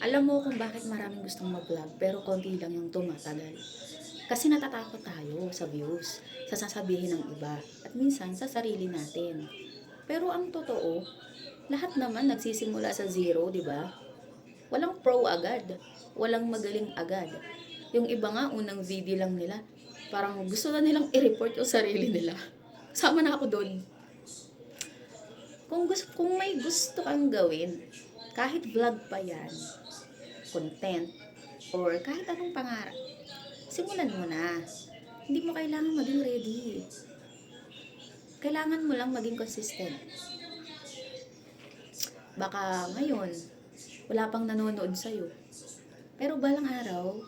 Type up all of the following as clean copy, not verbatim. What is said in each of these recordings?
Alam mo kung bakit maraming gustong mag-vlog pero konti lang yung tumatagal. Kasi natatakot tayo sa views, sa sasabihin ng iba, at minsan sa sarili natin. Pero ang totoo, lahat naman nagsisimula sa zero, di ba? Walang pro agad, walang magaling agad. Yung iba nga unang video lang nila, parang gusto na nilang i-report yung sarili nila. Sama na ako doon. Kung may gusto kang gawin, kahit vlog pa yan, content, or kahit anong pangarap, simulan mo na. Hindi mo kailangan maging ready. Kailangan mo lang maging consistent. Baka ngayon, wala pang nanonood sa'yo. Pero balang araw,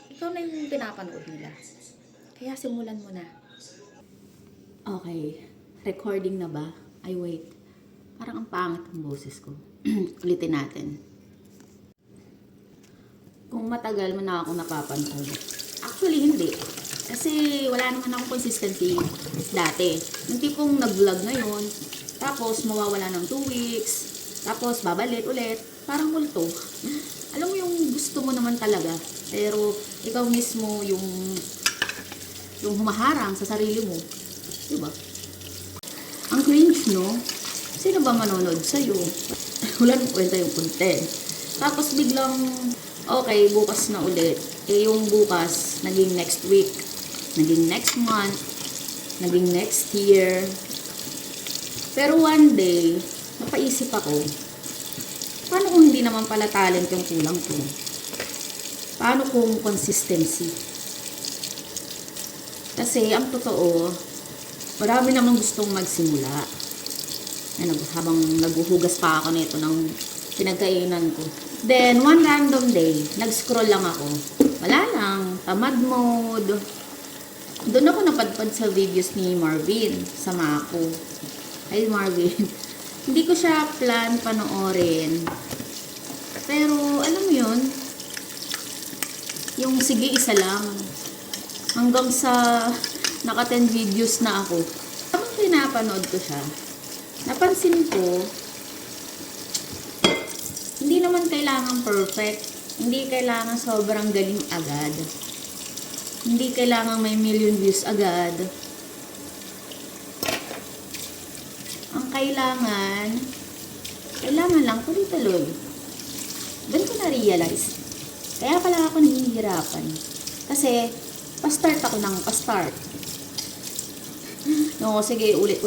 ikaw na yung pinapanood nila. Kaya simulan mo na. Okay, recording na ba? Ay wait, parang ang pangit ang boses ko. Ulitin natin. Kung matagal mo na ako napapanood. Actually, hindi. Kasi wala naman akong consistency dati. Yung tipong nag-vlog ngayon, tapos mawawala ng 2 weeks, tapos babalik ulit, parang multo. Alam mo yung gusto mo naman talaga, pero ikaw mismo yung humaharang sa sarili mo. Diba? Ang cringe, no? Sino ba manonood sa'yo? Wala nang kwenta yung content. Tapos biglang, okay, bukas na ulit. Eh yung bukas, naging next week, naging next month, naging next year. Pero one day, napaisip ako, paano kung hindi naman pala talent yung kulang ko? Paano kung consistency? Kasi ang totoo, marami namang gustong magsimula. Habang naghuhugas pa ako nito ng pinagkainan ko. Then, one random day, nag-scroll lang ako. Wala lang, tamad mode. Doon ako napadpad sa videos ni Marvin, sa Mako. Ay, Marvin. Hindi ko siya plan panoorin. Pero, alam mo yun, yung sige isa lang. Hanggang sa naka 10 videos na ako. Habang pinapanood ko siya, napansin ko, hindi naman kailangan perfect. Hindi kailangan sobrang galing agad. Hindi kailangan may million views agad. Ang kailangan lang tuloy-tuloy. Doon ko na-realize. Kaya pala ako nahihirapan. Kasi, pa-start ako ng pa-start. No, sige, ulit.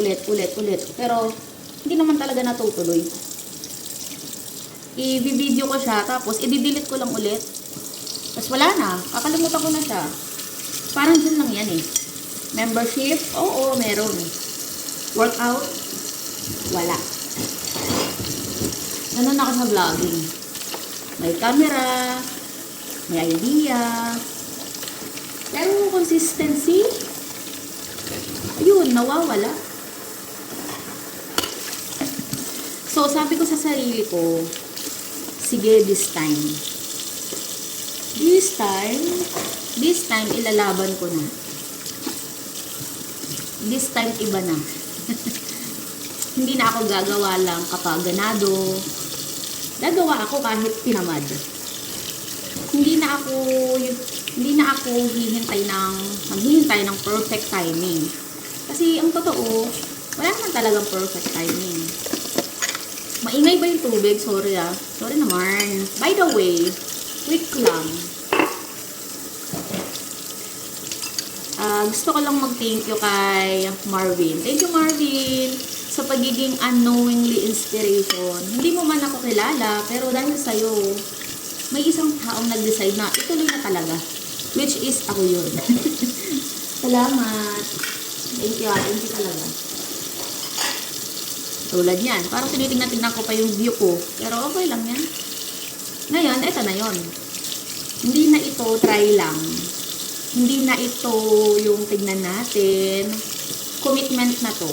Pero, hindi naman talaga natutuloy. I-video ko siya, tapos i-delete ko lang ulit. Tapos wala na, kakalimutan ko na siya. Parang dyan lang yan eh. Membership, oo, meron. Workout, wala. Ganun ako sa vlogging. May camera, may idea. Pero consistency, ayun, nawawala. So, sabi ko sa sarili ko, sige, this time, ilalaban ko na. This time, iba na. Hindi na ako gagawa lang kapag ganado. Gagawa ako kahit tinamad. Hindi na ako maghihintay ng perfect timing. Kasi ang totoo, wala naman talagang perfect timing. Maingay ba yung tubig? Sorry ah. Sorry naman. By the way, quick lang. Gusto ko lang mag-thank you kay Marvin. Thank you, Marvin, sa pagiging unknowingly inspiration. Hindi mo man ako kilala, pero dahil sa'yo, may isang taong nag-decide na ituloy na talaga. Which is ako yun. Salamat. Thank you talaga. Tulad yan. Parang tinitingnan ko pa yung view ko. Pero okay lang yan. Ngayon, eto na yon. Hindi na ito try lang. Hindi na ito yung tignan natin. Commitment na to.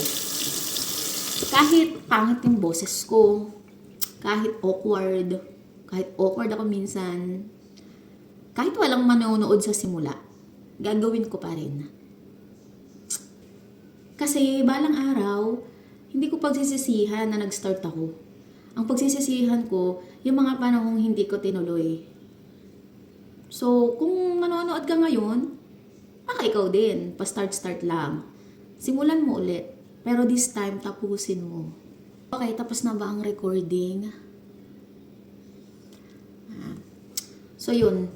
Kahit pangit yung boses ko, kahit awkward ako minsan, kahit walang manonood sa simula, gagawin ko pa rin. Kasi balang araw, hindi ko pagsisisihan na nag-start ako. Ang pagsisisihan ko, yung mga panahong hindi ko tinuloy. So, kung manonood ka ngayon, baka ikaw din, pa-start-start lang. Simulan mo ulit, pero this time, tapusin mo. Okay, tapos na ba ang recording? So, yun.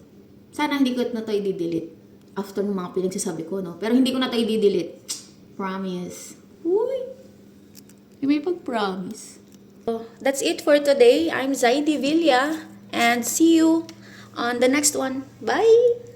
Sana hindi ko na to i-delete after ng mga pinagsasabi ko, no? Pero hindi ko na to i-delete. Promise. Uy! May pag-promise. So, that's it for today. I'm Zaidi Villa, and see you on the next one. Bye!